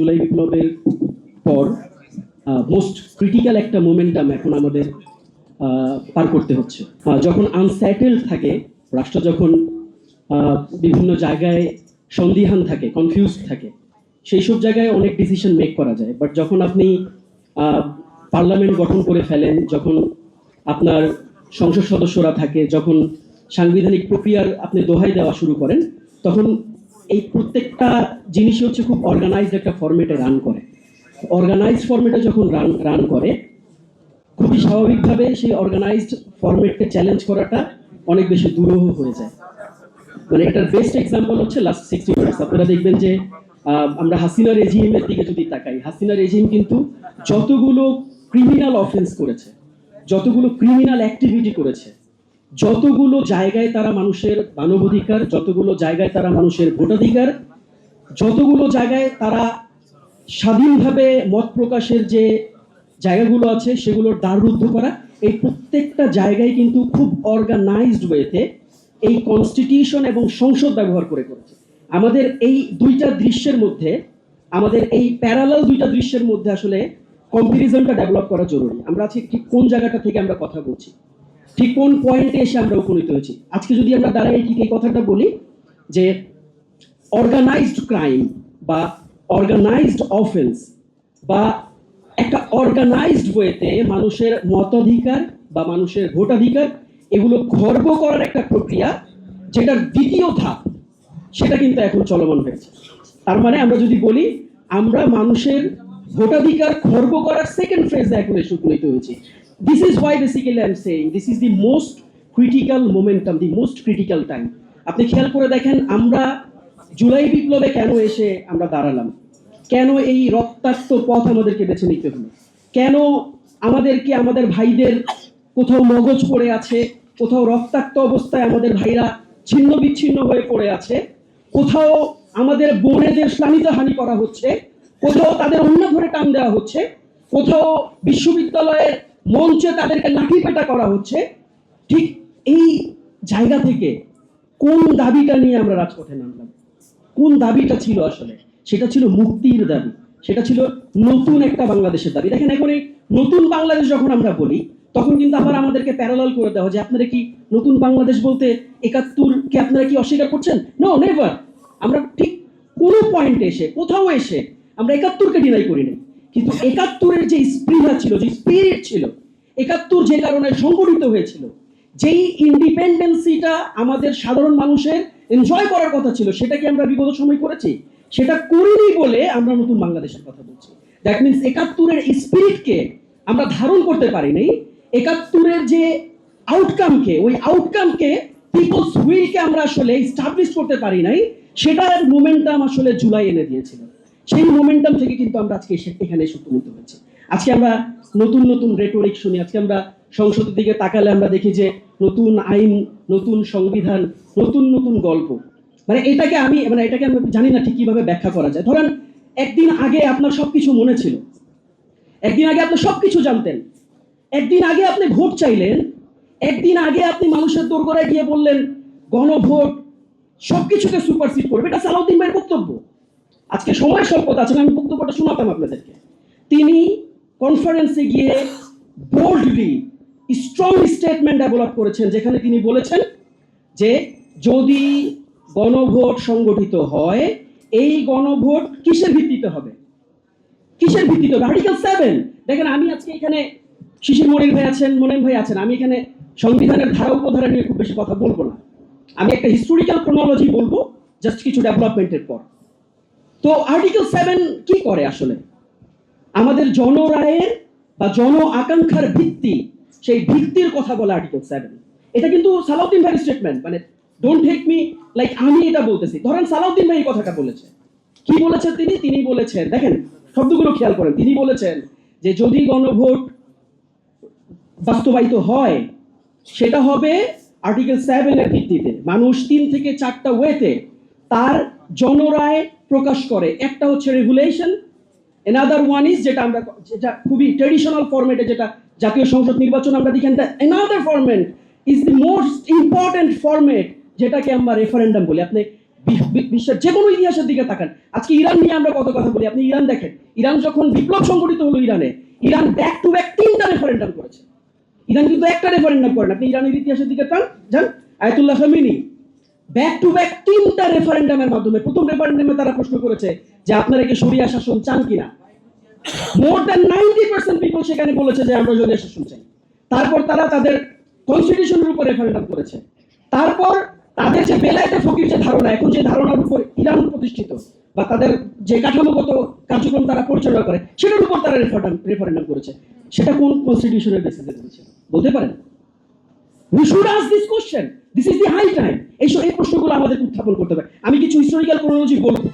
জুলাই বিপ্লবের পর most critical একটা মোমেন্টাম এখন আমাদের পার করতে হচ্ছে। যখন আনসেটেলড থাকে রাষ্ট্র, যখন বিভিন্ন জায়গায় সন্দিহান থাকে, কনফিউজড থাকে, সেই সব জায়গায় অনেক ডিসিশন মেক করা যায়। বাট যখন আপনি পার্লামেন্ট গঠন করে ফেলেন, যখন আপনার সংসদ সদস্যরা থাকে, যখন সাংবিধানিক প্রক্রিয়ার আপনি দোহাই দেওয়া শুরু করেন, তখন এই প্রত্যেকটা জিনিসই হচ্ছে খুব অর্গানাইজড একটা ফরম্যাটে রান করে। অর্গানাইজড ফরম্যাটে যখন রান করে, খুবই স্বাভাবিকভাবে সেই অর্গানাইজড ফরম্যাটকে চ্যালেঞ্জ করাটা অনেক বেশি দুরূহ হয়ে যায়। মানে এটার বেস্ট এক্সাম্পল হচ্ছে লাস্ট 60 ইয়ার্স। আপনারা দেখবেন যে আমরা হাসিনা রেজিমের দিকে যদি তাকাই, হাসিনা রেজিম কিন্তু যতগুলো ক্রিমিনাল অফেন্স করেছে, যতগুলো ক্রিমিনাল অ্যাক্টিভিটি করেছে, যতগুলো জায়গায় তারা মানুষের মানবাধিকার, যতগুলো জায়গায় তারা মানুষের ভোটাধিকার, যতগুলো জায়গায় তারা স্বাধীনভাবে মত প্রকাশের যে জায়গাগুলো আছে সেগুলোর দ্বাররুদ্ধ করা, এই প্রত্যেকটা জায়গায় কিন্তু খুব অর্গানাইজড ওয়েতে এই কনস্টিটিউশন এবং সংসদ ব্যবহার করে করেছে। আমাদের এই দুইটা দৃশ্যের মধ্যে, আমাদের এই প্যারালাল দুইটা দৃশ্যের মধ্যে আসলে কম্পারিজনটা ডেভেলপ করা জরুরি। আমরা ঠিক কোন জায়গাটা থেকে আমরা কথা বলছি, ঠিক কোন পয়েন্টে এসে আমরা উপনীত হয়েছি। আজকে যদি আমরা দাঁড়াই ঠিক এই কথাটা বলি যে অর্গানাইজড ক্রাইম বা অর্গানাইজড অফেন্স বা একটা অর্গানাইজড ওয়েতে মানুষের মতাধিকার বা মানুষের ভোটাধিকার এগুলো খর্ব করার একটা প্রক্রিয়া, যেটার দ্বিতীয় ধাপ সেটা কিন্তু এখন চলমান হয়েছে। তার মানে আমরা যদি বলি আমরা মানুষের ভোটাধিকার খর্ব করার সেকেন্ড ফেজে এখন এসে উপনীত হয়েছি। This is Y basically I am saying this is the most critical momentum, the most critical time. আপনি খেয়াল করে দেখেন আমরা জুলাই বিপ্লবে কেন এসে আমরা দাঁড়ালাম, কেন এই রক্তাক্ত পথ আমাদেরকে বেছে নিতে হলো, কেন আমাদেরকে আমাদের ভাইদের কোথাও মগজ পড়ে আছে, কোথাও রক্তাক্ত অবস্থায় আমাদের ভাইরা ছিন্ন বিচ্ছিন্ন হয়ে পড়ে আছে, কোথাও আমাদের বোনেদের শ্লানিত হানি করা হচ্ছে, কোথাও তাদের অন্য ধরে টান দেওয়া হচ্ছে, কোথাও বিশ্ববিদ্যালয়ের মঞ্চে তাদেরকে লাঠি পেটা করা হচ্ছে। ঠিক এই জায়গা থেকে কোন দাবিটা নিয়ে আমরা রাজপথে নামলাম? কোন দাবিটা ছিল আসলে? সেটা ছিল মুক্তির দাবি, সেটা ছিল নতুন একটা বাংলাদেশের দাবি। দেখেন এখন এই নতুন বাংলাদেশ যখন আমরা বলি, তখন কিন্তু আবার আমাদেরকে প্যারালাল করে দেওয়া যে আপনারা কি নতুন বাংলাদেশ বলতে ৭১কে আপনারা কি অস্বীকার করছেন? No, never. আমরা ঠিক কোনো পয়েন্টে এসে, কোথাও এসে আমরা ৭১কে ডিনাই করি নাই, কিন্তু ৭১-এর যে স্পৃহা ছিল, যে স্পিরিট ছিল, ৭১ যে কারণে সংগঠিত হয়েছিল, যেই ইন্ডিপেন্ডেন্সিটা আমাদের সাধারণ মানুষের এনজয় করার কথা ছিল, সেটা কি আমরা বিগত সময় করেছি? সেটা করিনি বলে আমরা নতুন বাংলাদেশের কথা বলছি। দ্যাট মিনস ৭১-এর স্পিরিটকে আমরা ধারণ করতে পারি নাই। ৭১-এর যে আউটকামকে, ওই আউটকামকে, পিপলস উইলকে আমরা আসলে এস্টাবলিশ করতে পারি নাই। সেটার মোমেন্টাম আসলে জুলাই এনে দিয়েছিল। সেই মোমেন্টাম থেকে কিন্তু আমরা আজকে এখানে এসে উপনীত হয়েছি। আজকে আমরা নতুন নতুন রেটোরিক শুনি, আজকে আমরা সংসদের দিকে তাকালে আমরা দেখি যে নতুন আইন, নতুন সংবিধান, নতুন নতুন গল্প। মানে এটাকে আমি জানি না ঠিক কিভাবে ব্যাখ্যা করা যায়। ধরেন একদিন আগে আপনার সবকিছু মনে ছিল, একদিন আগে আপনি সবকিছু জানতেন, একদিন আগে আপনি ভোট চাইলেন, একদিন আগে আপনি মানুষের দোরগোড়ায় গিয়ে বললেন গণভোট সবকিছুকে সুপারসিড করবে। এটা সালাউদ্দিন ভাইয়ের বক্তব্য। আজকে সময় স্বল্পতা আছে, আমি বক্তব্যটা শোনাতাম আপনাদেরকে। তিনি কনফারেন্সে গিয়ে বোল্ডলি স্ট্রং স্টেটমেন্ট ডেভেলপ করেছেন, যেখানে তিনি বলেছেন যে যদি গণভোট সংগঠিত হয়, এই গণভোট কিসের ভিত্তিতে হবে? কিসের ভিত্তিতে হবে? আর্টিকেল 7। দেখেন আমি আজকে এখানে, শিশির মনির ভাই আছেন, মোনেম ভাই আছেন, আমি এখানে সংবিধানের ধারা উপধারা নিয়ে খুব বেশি কথা বলবো না। আমি একটা হিস্টোরিক্যাল ক্রোনোলজি বলবো জাস্ট কিছু ডেভেলপমেন্টের পর। তো আর্টিকেল 7 কি করে আসলে? আমাদের জনরায়ের বা জন আকাঙ্ক্ষার ভিত্তি, সেই ভিত্তির কথা বলে আর্টিকেল 7। এটা কিন্তু সালাউদ্দিন ভাইয়ের স্টেটমেন্ট, মানে ডোন্ট টেক মি লাইক আমি এটা বলতেছি। ধরেন সালাউদ্দিন ভাই এই কথাটা বলেছে, কি বলেছেন তিনি? তিনি বলেছেন, দেখেন শব্দগুলো খেয়াল করেন, তিনি বলেছেন যে যদি গণভোট বাস্তবায়িত হয় সেটা হবে আর্টিকেল 7 এর ভিত্তিতে। মানুষ ৩ থেকে ৪টা ওয়েতে তার জনরায় প্রকাশ করে। একটা হচ্ছে রেগুলেশন, another one is যেটা খুবই ট্রেডিশনাল ফরম্যাটে, যেটা জাতীয় সংসদ নির্বাচন আমরা দেখি। another format is the most important format, যেটাকে আমরা রেফারেন্ডাম বলি। আপনি বিশ্বের যে কোনো ইতিহাসের দিকে তাকান, আজকে ইরান নিয়ে আমরা কত কথা বলি, আপনি ইরান দেখেন, ইরান যখন বিপ্লব সংঘটিত হলো ইরানে, ইরান ব্যাক টু ব্যাক 3টা রেফারেন্ডাম করেছে। ইরান কিন্তু একটা রেফারেন্ডাম করেন, আপনি ইরানের ইতিহাসের দিকে যান, Ayatollah Khamenei back to back 3টা রেফারেন্ডামের মাধ্যমে, প্রথম রেফারেন্ডামে তারা প্রশ্ন করেছে যে আপনারা কি শরিয়া শাসন চান কিনা। মোর দ্যান 90% পিপল সেখানে বলেছে যে আমরা শরিয়া শাসন চাই। তারপর তারা তাদের কনস্টিটিউশনের উপর রেফারেন্ডাম করেছে। তারপর তাদের যে বেলায়েতে ফকির যে ধারণা, এখন যে ধারণার উপর ইরান প্রতিষ্ঠিত বা তাদের যে কাঠামোগত কার্যক্রম তারা পরিচালনা করে, সেটার উপর তারা রেফারেন্ডাম করেছে। সেটা কোন কনস্টিটিউশনের বেসিসে করেছে বলতে পারেন? We should ask this question. This is the high time. এই প্রশ্নগুলো আমাদের উত্থাপন করতে হবে। আমি কিছু হিস্টোরিক্যাল ক্রোনোলজি বলবো।